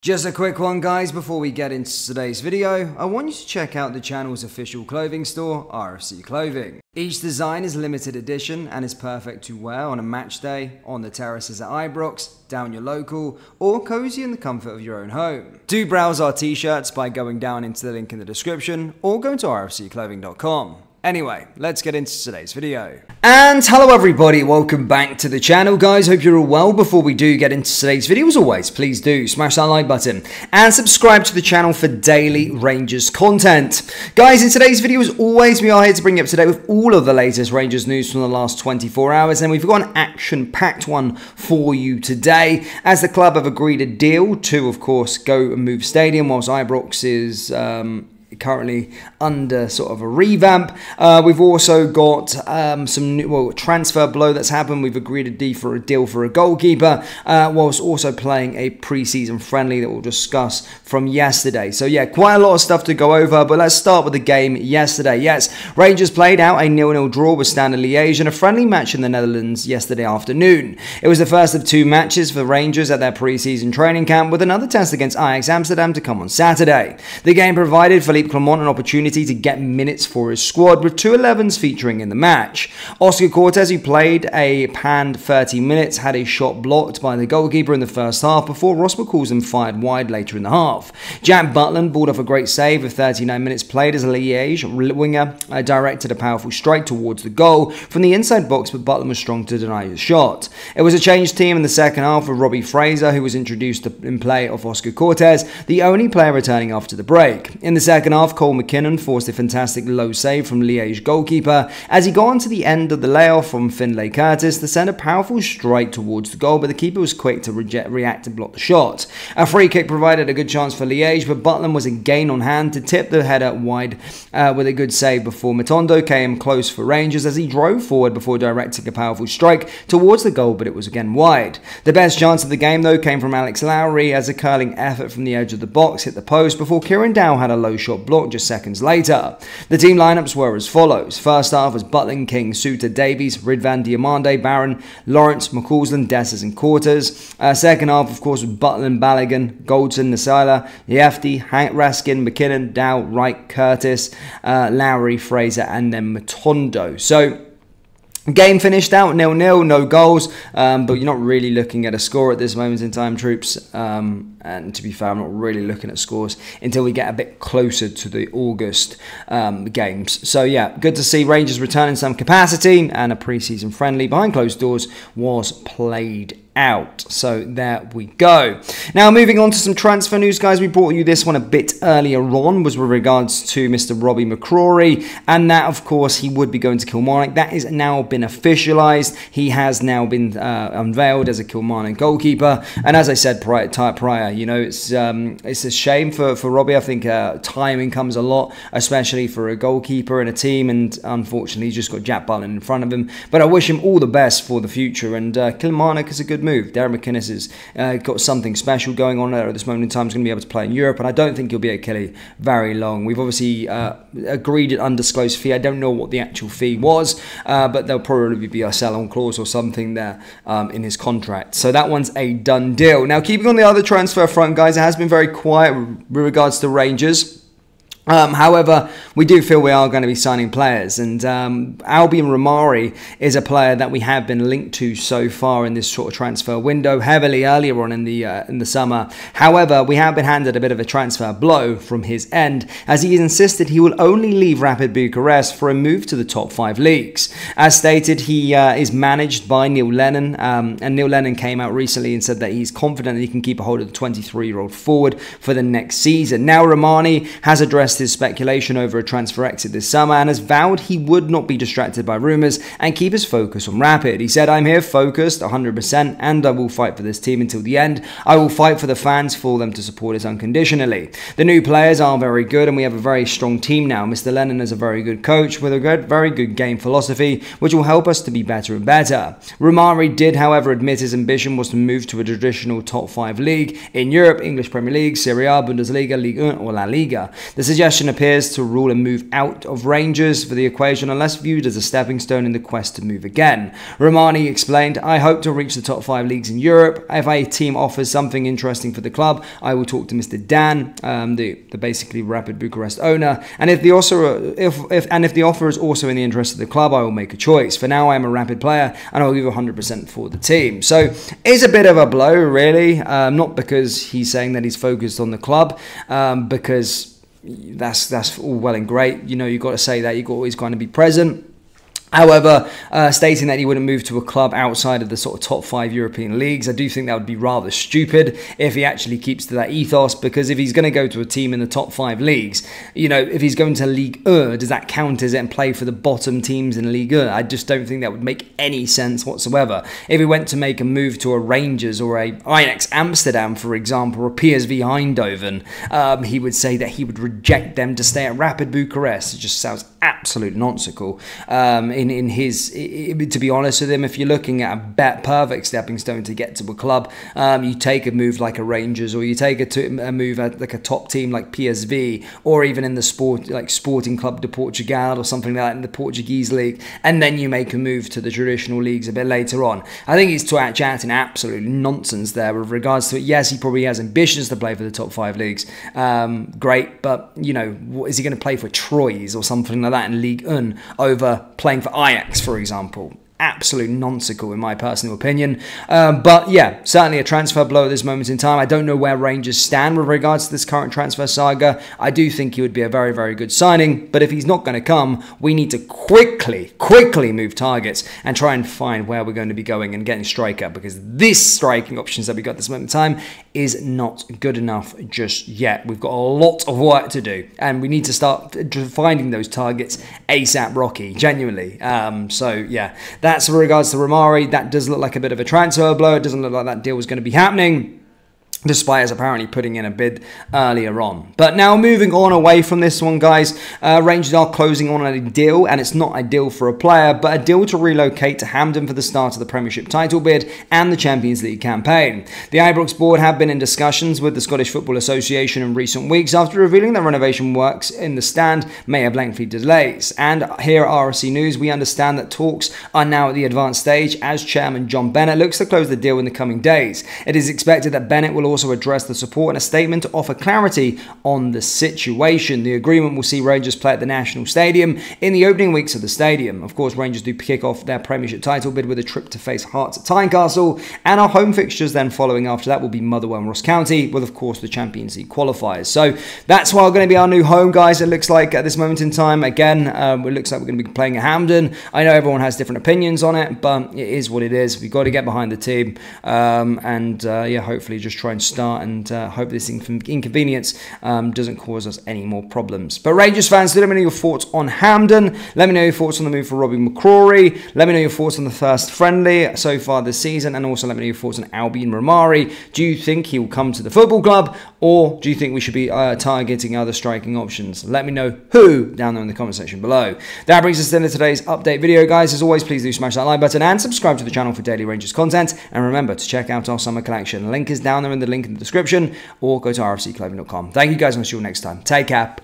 Just a quick one, guys, before we get into today's video. I want you to check out the channel's official clothing store, RFC Clothing. Each design is limited edition and is perfect to wear on a match day, on the terraces at Ibrox, down your local, or cozy in the comfort of your own home. Do browse our t-shirts by going down into the link in the description or going to rfcclothing.com. Anyway, let's get into today's video. And hello everybody, welcome back to the channel, guys. Hope you're all well. Before we do get into today's video, as always, please do smash that like button and subscribe to the channel for daily Rangers content. Guys, in today's video, as always, we are here to bring you up to date with all of the latest Rangers news from the last 24 hours, and we've got an action-packed one for you today, as the club have agreed a deal to, of course, go and move stadium, whilst Ibrox is currently under sort of a revamp. We've also got some new, transfer blow that's happened. We've agreed a deal for a goalkeeper, whilst also playing a pre-season friendly that we'll discuss from yesterday. So yeah, quite a lot of stuff to go over, but let's start with the game yesterday. Yes, Rangers played out a 0-0 draw with Standard Liege in a friendly match in the Netherlands yesterday afternoon. It was the first of two matches for Rangers at their pre-season training camp, with another test against Ajax Amsterdam to come on Saturday. The game provided Philippe Clement an opportunity to get minutes for his squad, with two 11s featuring in the match. Oscar Cortez, who played a panned 30 minutes, had a shot blocked by the goalkeeper in the first half before Ross McCausland fired wide later in the half. Jack Butland balled off a great save with 39 minutes played as a Liege winger directed a powerful strike towards the goal from the inside box, but Butland was strong to deny his shot. It was a changed team in the second half with Robbie Fraser, who was introduced in play of Oscar Cortez, the only player returning after the break. In the second half, Cole McKinnon forced a fantastic low save from Liege goalkeeper as he got onto the end of the layoff from Finlay Curtis to send a powerful strike towards the goal, but the keeper was quick to react and block the shot. A free kick provided a good chance for Liege, but Butland was again on hand to tip the header wide with a good save before Matondo came close for Rangers as he drove forward before directing a powerful strike towards the goal, but it was again wide. The best chance of the game, though, came from Alex Lowry as a curling effort from the edge of the box hit the post before Kieran Dow had a low shot blocked just seconds later. The team lineups were as follows. First half was Butland, King, Suter, Davies, Ridvan, Diamande, Barron, Lawrence, McCausland, Dessers and Quarters. Second half, of course, was Butland, Balogun, Goldson, Nasila, Yefti, Hank, Raskin, McKinnon, Dow, Wright, Curtis, Lowry, Fraser and then Matondo. So game finished out 0-0, no goals, but you're not really looking at a score at this moment in time, troops. And to be fair, I'm not really looking at scores until we get a bit closer to the August games. So yeah, good to see Rangers returning some capacity, and a pre-season friendly behind closed doors was played out. So there we go. Now moving on to some transfer news, guys. We brought you this one a bit earlier on, was with regards to Mr. Robbie McCrory, and that of course he would be going to Kilmarnock. That has now been officialised. He has now been unveiled as a Kilmarnock goalkeeper, and as I said prior, you know, it's a shame for Robbie. I think timing comes a lot, especially for a goalkeeper in a team, and unfortunately he's just got Jack Butland in front of him, but I wish him all the best for the future, and Kilmarnock is a good move. Darren McInnes has got something special going on there at this moment in time. He's going to be able to play in Europe, and I don't think he'll be at Killy very long. We've obviously agreed an undisclosed fee. I don't know what the actual fee was, but there'll probably be a sell-on clause or something there in his contract. So that one's a done deal. Now, keeping on the other transfer front, guys, it has been very quiet with regards to Rangers. However, we do feel we are going to be signing players, and Albion Romari is a player that we have been linked to so far in this sort of transfer window, heavily earlier on in the summer. However, we have been handed a bit of a transfer blow from his end, as he insisted he will only leave Rapid Bucharest for a move to the top 5 leagues. As stated, he is managed by Neil Lennon, and Neil Lennon came out recently and said that he's confident that he can keep a hold of the 23-year-old forward for the next season. Now, Romani has addressed his speculation over a transfer exit this summer and has vowed he would not be distracted by rumours and keep his focus on Rapid. He said, "I'm here focused 100% and I will fight for this team until the end. I will fight for the fans, for them to support us unconditionally. The new players are very good and we have a very strong team now. Mr. Lennon is a very good coach with a very good game philosophy, which will help us to be better and better." Romari did, however, admit his ambition was to move to a traditional top 5 league in Europe: English Premier League, Serie A, Bundesliga, Ligue 1 or La Liga. The suggestion suggestion appears to rule a move out of Rangers for the equation unless viewed as a stepping stone in the quest to move again. Romani explained, I hope to reach the top 5 leagues in Europe. If a team offers something interesting for the club, I will talk to Mr. Dan, the basically Rapid Bucharest owner, and if the offer is also in the interest of the club, I will make a choice. For now, I am a Rapid player, and I will give 100% for the team. So it's a bit of a blow, really, not because he's saying that he's focused on the club, because that's all well and great. You know, you've got to say that. You've always got to be present. However, stating that he wouldn't move to a club outside of the sort of top 5 European leagues, I do think that would be rather stupid if he actually keeps to that ethos, because if he's going to go to a team in the top 5 leagues, you know, if he's going to Ligue 1, does that count as it and play for the bottom teams in Ligue 1? I just don't think that would make any sense whatsoever. If he went to make a move to a Rangers or a Ajax Amsterdam, for example, or PSV Eindhoven, he would say that he would reject them to stay at Rapid Bucharest. It just sounds absolute nonsensical. To be honest with him, if you're looking at a perfect stepping stone to get to a club, you take a move like a Rangers, or you take a move at like a top team like PSV, or even in the Sporting Club de Portugal or something like that in the Portuguese league, and then you make a move to the traditional leagues a bit later on. I think he's chatting absolute nonsense there with regards to it. Yes, he probably has ambitions to play for the top 5 leagues. Great, but you know, is he going to play for Troyes or something like that in Ligue 1 over playing for Ajax, for example? Absolute nonsensical in my personal opinion. But yeah, certainly a transfer blow at this moment in time. I don't know where Rangers stand with regards to this current transfer saga. I do think he would be a very, very good signing, but if he's not going to come, we need to quickly move targets and try and find where we're going to be going and getting striker, because this striking options that we got at this moment in time is not good enough just yet. We've got a lot of work to do, and we need to start finding those targets ASAP Rocky, genuinely. So yeah, that's with regards to Romari. That does look like a bit of a transfer blow. It doesn't look like that deal was going to be happening, despite us apparently putting in a bid earlier on. But now moving on away from this one, guys, Rangers are closing on a deal, and it's not a deal for a player, but a deal to relocate to Hampden for the start of the Premiership title bid and the Champions League campaign. The Ibrox board have been in discussions with the Scottish Football Association in recent weeks after revealing that renovation works in the stand may have lengthy delays. And here at RSC News, we understand that talks are now at the advanced stage as Chairman John Bennett looks to close the deal in the coming days. It is expected that Bennett will also address the support in a statement to offer clarity on the situation. The agreement will see Rangers play at the National Stadium in the opening weeks of the stadium. Of course, Rangers do kick off their Premiership title bid with a trip to face Hearts at Tynecastle, and our home fixtures then following after that will be Motherwell and Ross County, with of course the Champions League qualifiers. So that's why we're going to be our new home, guys. It looks like at this moment in time, again, it looks like we're going to be playing at Hampden. I know everyone has different opinions on it, but it is what it is. We've got to get behind the team, yeah, hopefully just try and start and hope this inconvenience doesn't cause us any more problems. But Rangers fans, let me know your thoughts on Hampden. Let me know your thoughts on the move for Robbie McCrory. Let me know your thoughts on the first friendly so far this season, and also let me know your thoughts on Albion Romari. Do you think he will come to the football club, or do you think we should be targeting other striking options? Let me know who down there in the comment section below. That brings us to the end of today's update video, guys. As always, please do smash that like button and subscribe to the channel for daily Rangers content. And remember to check out our summer collection. The link is down there in the link in the description, or go to rfcclothing.com. Thank you guys, and I'll see you all next time. Take care.